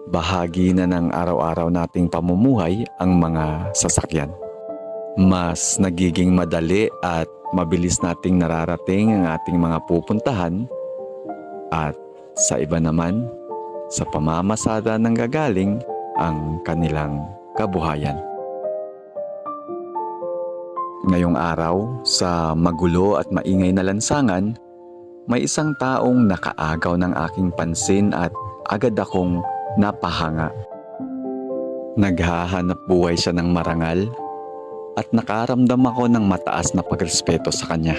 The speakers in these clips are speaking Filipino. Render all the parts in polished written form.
bahagi na ng araw-araw nating pamumuhay ang mga sasakyan. Mas nagiging madali at mabilis nating nararating ang ating mga pupuntahan at sa iba naman, sa pamamasada ng gagaling ang kanilang kabuhayan. Ngayong araw, sa magulo at maingay na lansangan, may isang taong nakaagaw ng aking pansin at agad akong napahanga. Naghahanap buhay siya ng marangal at nakaramdam ako ng mataas na pagrespeto sa kanya.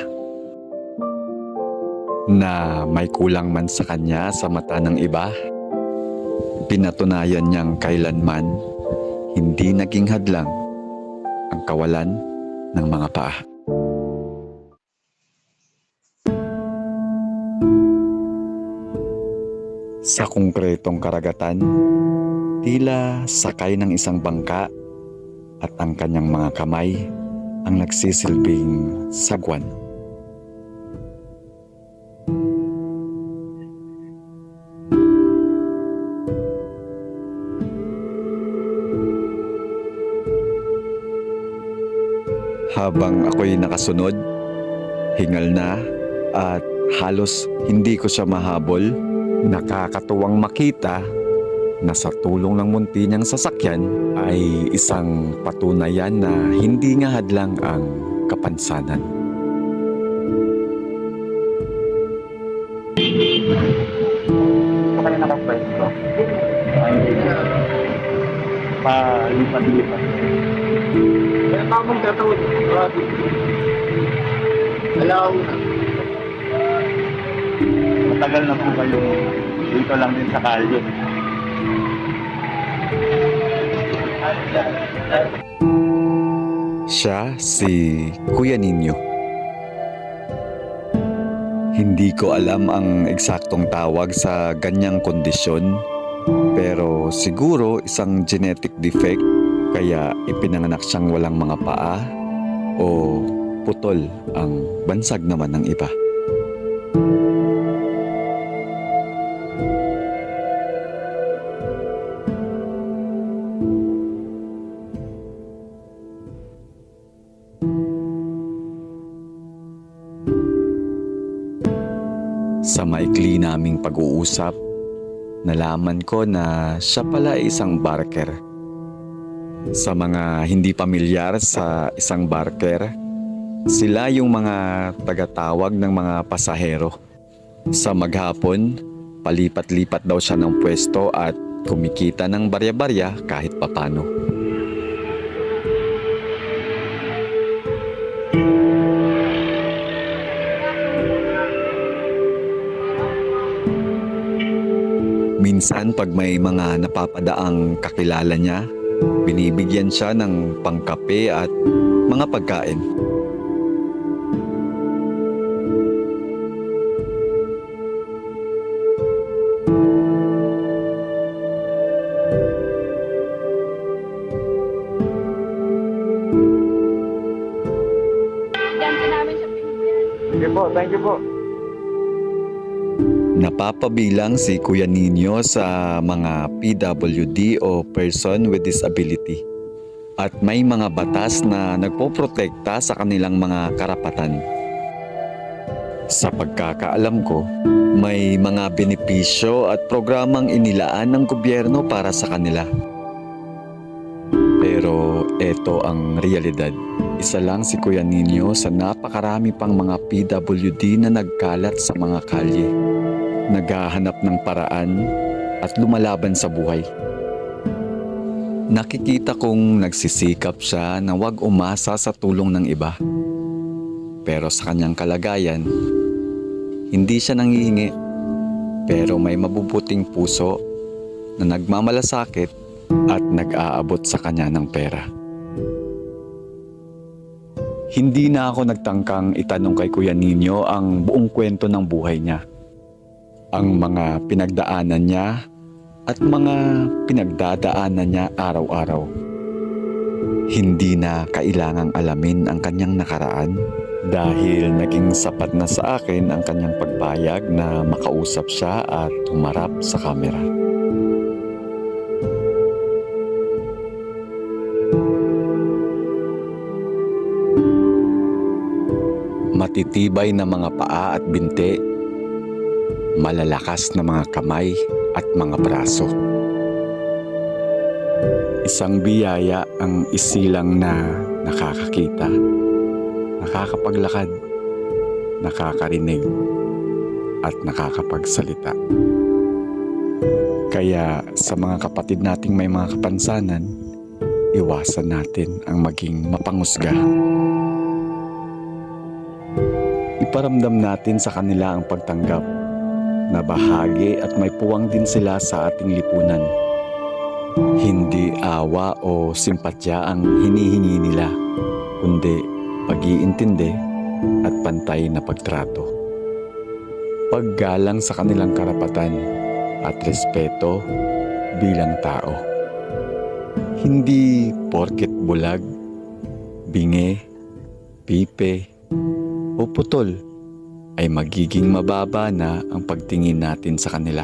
Na may kulang man sa kanya sa mata ng iba, pinatunayan niyang kailanman hindi naging hadlang ang kawalan ng mga paa. Sa konkretong karagatan, tila sakay ng isang bangka at ang kanyang mga kamay ang nagsisilbing sagwan. Habang ako'y nakasunod, hingal na at halos hindi ko siya mahabol, nakakatuwang makita na sa tulong ng munti niyang sasakyan ay isang patunayan na hindi nga hadlang ang kapansanan. Ito ka na nakapwesto. Palipat-lipat. Kaya pa akong tatawid. Alam. Matagal na po kayo dito lang din sa kalye. Siya si Kuya Nino. Hindi ko alam ang eksaktong tawag sa ganyang kondisyon, pero siguro isang genetic defect kaya ipinanganak siyang walang mga paa o putol ang bansag naman ng iba. Sa maikli naming pag-uusap, nalaman ko na siya pala ay isang barker. Sa mga hindi pamilyar sa isang barker, sila yung mga tagatawag ng mga pasahero. Sa maghapon, palipat-lipat daw siya ng pwesto at kumikita ng barya-barya kahit papano. Minsan pag may mga napapadaang kakilala niya, binibigyan siya ng pangkape at mga pagkain. Diyan ka namin sa Pilipinas. Sige po, thank you po. Napapabilang si Kuya Nino sa mga PWD o Person with Disability at may mga batas na nagpoprotekta sa kanilang mga karapatan. Sa pagkakaalam ko, may mga benepisyo at programang inilaan ng gobyerno para sa kanila. Pero eto ang realidad. Isa lang si Kuya Nino sa napakarami pang mga PWD na nagkalat sa mga kalye. Naghahanap ng paraan at lumalaban sa buhay. Nakikita kong nagsisikap siya na huwag umasa sa tulong ng iba. Pero sa kanyang kalagayan, hindi siya nanghihingi. Pero may mabubuting puso na nagmamalasakit at nag-aabot sa kanya ng pera. Hindi na ako nagtangkang itanong kay Kuya Nino ang buong kwento ng buhay niya. Ang mga pinagdaanan niya at mga pinagdadaanan niya araw-araw. Hindi na kailangang alamin ang kanyang nakaraan dahil naging sapat na sa akin ang kanyang pagpayag na makausap siya at humarap sa kamera. Matitibay na mga paa at binti, malalakas na mga kamay at mga braso. Isang biyaya ang isilang na nakakakita, nakakapaglakad, nakakarinig, at nakakapagsalita. Kaya sa mga kapatid nating may mga kapansanan, iwasan natin ang maging mapangusga. Iparamdam natin sa kanila ang pagtanggap na bahagi at may puwang din sila sa ating lipunan. Hindi awa o simpatya ang hinihingi nila, kundi pag-iintindi at pantay na pagtrato. Paggalang sa kanilang karapatan at respeto bilang tao. Hindi porket bulag, bingi, pipe, o putol ay magiging mababa na ang pagtingin natin sa kanila.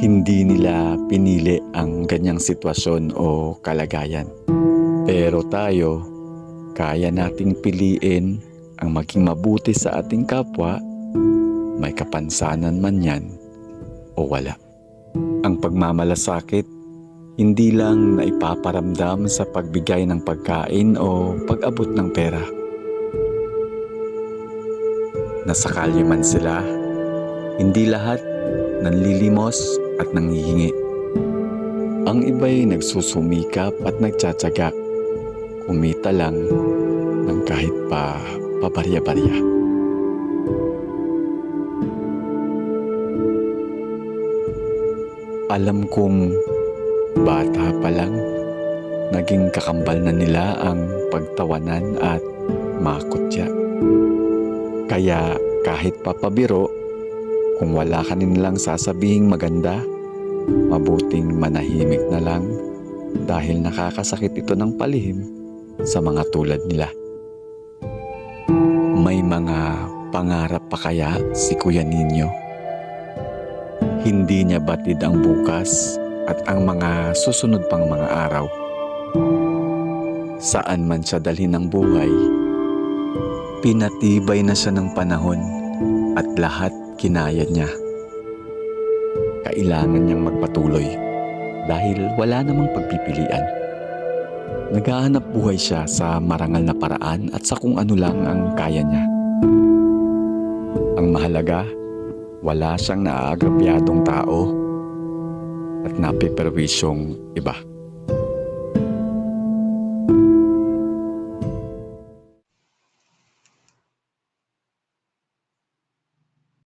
Hindi nila pinili ang ganyang sitwasyon o kalagayan. Pero tayo, kaya nating piliin ang maging mabuti sa ating kapwa, may kapansanan man yan o wala. Ang pagmamalasakit, hindi lang na ipaparamdam sa pagbigay ng pagkain o pag-abot ng pera. Nasa kalye man sila, hindi lahat nanlilimos at nanghihingi. Ang iba'y nagsusumikap at nagtsatsaga, kumita lang ng kahit pa pabarya-barya. Alam kong bata pa lang, naging kakambal na nila ang pagtawanan at makutya. Kaya kahit papabiro, kung wala ka nilang sasabihing maganda, mabuting manahimik na lang dahil nakakasakit ito ng palihim sa mga tulad nila. May mga pangarap pa kaya si Kuya Nino? Hindi niya batid ang bukas at ang mga susunod pang mga araw. Saan man siya dalhin ng buhay, pinatibay na siya ng panahon at lahat kinaya niya. Kailangan niyang magpatuloy dahil wala namang pagpipilian. Naghahanap buhay siya sa marangal na paraan at sa kung ano lang ang kaya niya. Ang mahalaga, wala siyang naaagrabyadong tao at napiperwisyong iba.